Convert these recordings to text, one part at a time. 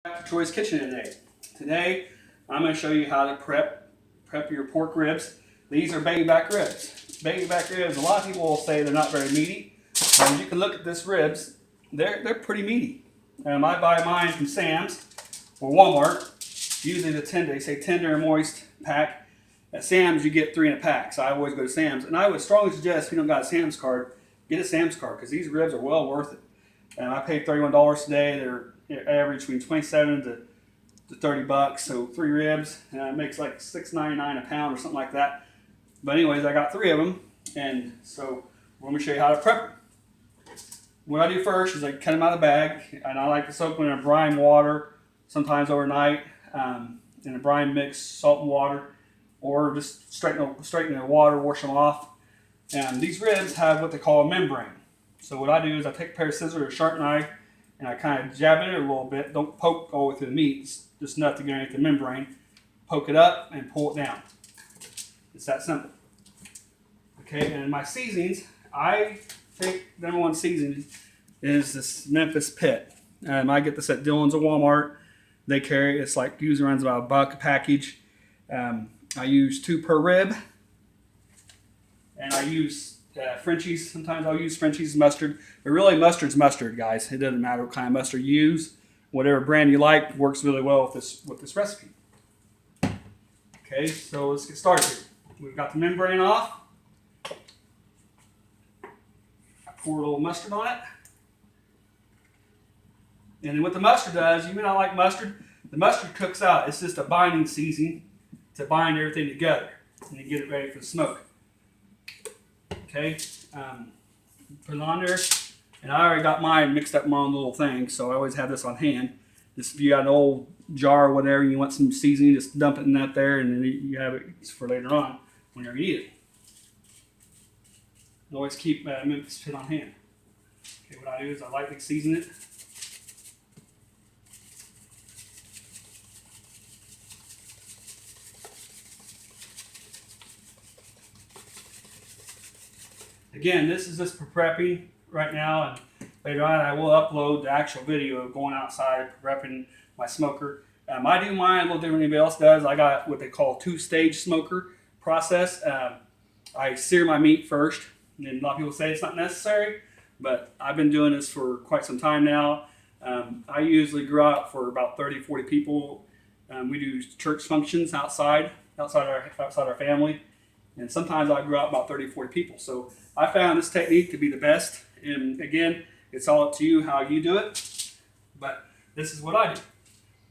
Back to Troy's Kitchen today. Today, I'm going to show you how to prep your pork ribs. These are baby back ribs. Baby back ribs, a lot of people will say they're not very meaty. But as you can look at this ribs, they're pretty meaty. I buy mine from Sam's or Walmart. Usually they say tender and moist pack. At Sam's, you get 3 in a pack. So I always go to Sam's. And I would strongly suggest, if you don't got a Sam's card, get a Sam's card because these ribs are well worth it. And I paid $31 today. They're average between 27 to 30 bucks. So 3 ribs, and it makes like $6.99 a pound or something like that. But anyways, I got 3 of them, and so I'm gonna show you how to prep them. What I do first is I cut them out of the bag, and I like to soak them in a brine water, sometimes overnight, in a brine mix, salt and water, or just straighten the water, wash them off. And these ribs have what they call a membrane. So what I do is I take a pair of scissors or a sharp knife, and I kind of jab it in a little bit. Don't poke all the way through the meat. It's just enough to get underneath the membrane. Poke it up and pull it down. It's that simple. Okay, and my seasonings, I think number one seasoning is this Memphis Pit. I get this at Dillon's or Walmart. They carry it's like usually runs about $1 a package. I use 2 per rib, and I use Frenchies. Sometimes I'll use Frenchies mustard, but really mustard's mustard, guys. It doesn't matter what kind of mustard you use. Whatever brand you like works really well with this recipe. Okay, so let's get started here. We've got the membrane off. I pour a little mustard on it. And then what the mustard does, you may not like mustard, the mustard cooks out. It's just a binding seasoning to bind everything together and you get it ready for the smoke. Okay, put it on there, and I already got mine mixed up in my own little thing, so I always have this on hand. Just if you got an old jar or whatever, you want some seasoning, just dump it in that there, and then you have it for later on whenever you need it. You always keep Memphis Pit on hand. Okay, what I do is I lightly season it. Again, this is just for prepping right now, and later on I will upload the actual video of going outside prepping my smoker. I do mine a little different than anybody else does. I got what they call 2-stage smoker process. I sear my meat first, and a lot of people say it's not necessary, but I've been doing this for quite some time now. I usually go out for about 30-40 people. We do church functions outside our family. And sometimes I grow out about 30-40 people. So I found this technique to be the best. And again, it's all up to you how you do it. But this is what I do.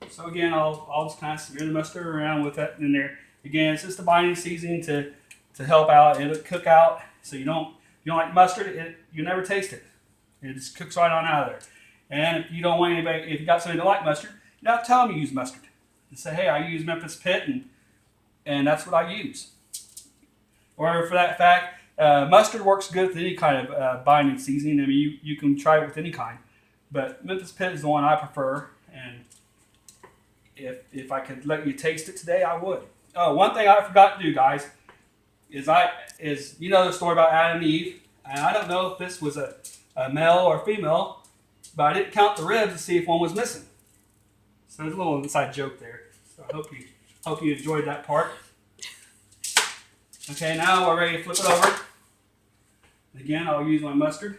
So again, I'll just kind of smear the mustard around with that in there. Again, it's just a binding seasoning to help out. It'll cook out. So you don't like mustard, you never taste it. It just cooks right on out of there. And if you don't want anybody, if you got somebody that like mustard, you don't have to tell them you use mustard. Just say, hey, I use Memphis Pit, and that's what I use. Or for that fact, mustard works good with any kind of binding seasoning. I mean, you can try it with any kind. But Memphis Pit is the one I prefer. And if I could let you taste it today, I would. Oh, one thing I forgot to do, guys, is you know the story about Adam and Eve. And I don't know if this was a male or female, but I didn't count the ribs to see if one was missing. So there's a little inside joke there. So I hope you enjoyed that part. Okay, now we're ready to flip it over. Again, I'll use my mustard.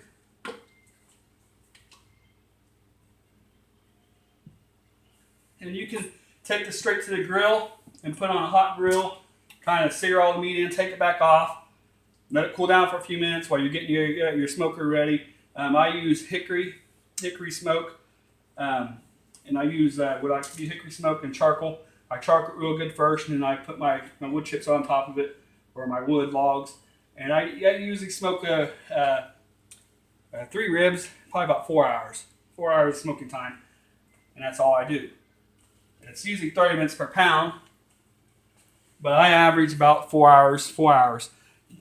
And you can take this straight to the grill and put on a hot grill, kind of sear all the meat in, take it back off, let it cool down for a few minutes while you're getting your smoker ready. I use hickory smoke, and I use hickory smoke and charcoal. I charcoal it real good first, and then I put my wood chips on top of it, or my wood logs, and I usually smoke 3 ribs, probably about 4 hours. 4 hours smoking time, and that's all I do. And it's usually 30 minutes per pound, but I average about 4 hours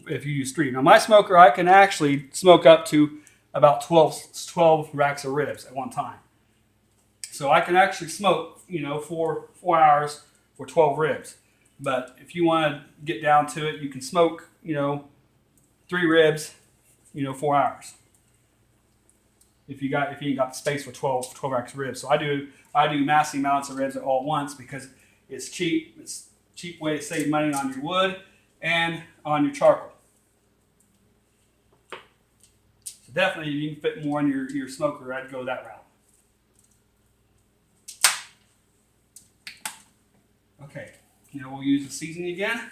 if you use 3. Now my smoker, I can actually smoke up to about 12 racks of ribs at one time. So I can actually smoke, 4 hours for 12 ribs. But if you want to get down to it, you can smoke, 3 ribs, 4 hours. if you ain't got the space for 12 racks of ribs. So I do massive amounts of ribs all at once because it's cheap. It's a cheap way to save money on your wood and on your charcoal. So definitely, if you can fit more in your smoker, I'd go that route. Okay, now we'll use the seasoning again.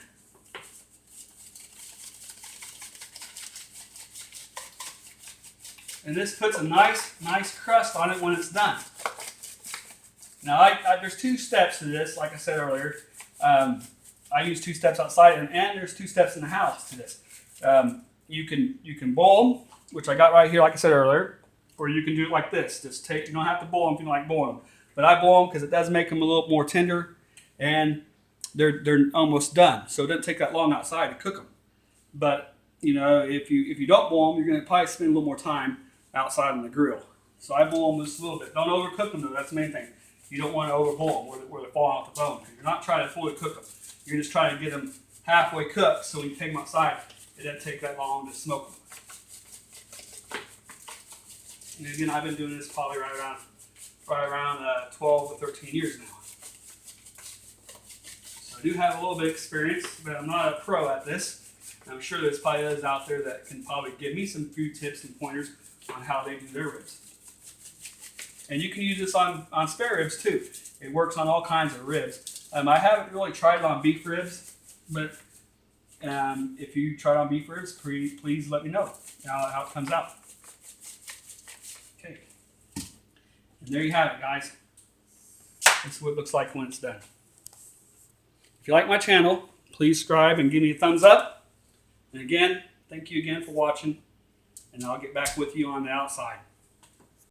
And this puts a nice crust on it when it's done. Now, there's 2 steps to this. Like I said earlier, I use 2 steps outside, and there's 2 steps in the house to this. You can boil them, which I got right here, like I said earlier, or you can do it like this. You don't have to boil them if you don't like boiling them, but I boil them because it does make them a little more tender, and they're almost done. So it doesn't take that long outside to cook them. But you know, if you don't boil them, you're going to probably spend a little more time outside on the grill. So I boil them just a little bit. Don't overcook them though. That's the main thing. You don't want to overboil them where they're falling off the bone. You're not trying to fully cook them. You're just trying to get them halfway cooked so when you take them outside, it doesn't take that long to smoke them. And again, I've been doing this probably right around 12 or 13 years now. So I do have a little bit of experience, but I'm not a pro at this. I'm sure there's probably others out there that can probably give me some food tips and pointers on how they do their ribs. And you can use this on spare ribs too. It works on all kinds of ribs. I haven't really tried it on beef ribs, but if you try it on beef ribs, please let me know how it comes out. Okay. And there you have it, guys. This is what it looks like when it's done. If you like my channel, please subscribe and give me a thumbs up. And again, thank you again for watching, and I'll get back with you on the outside.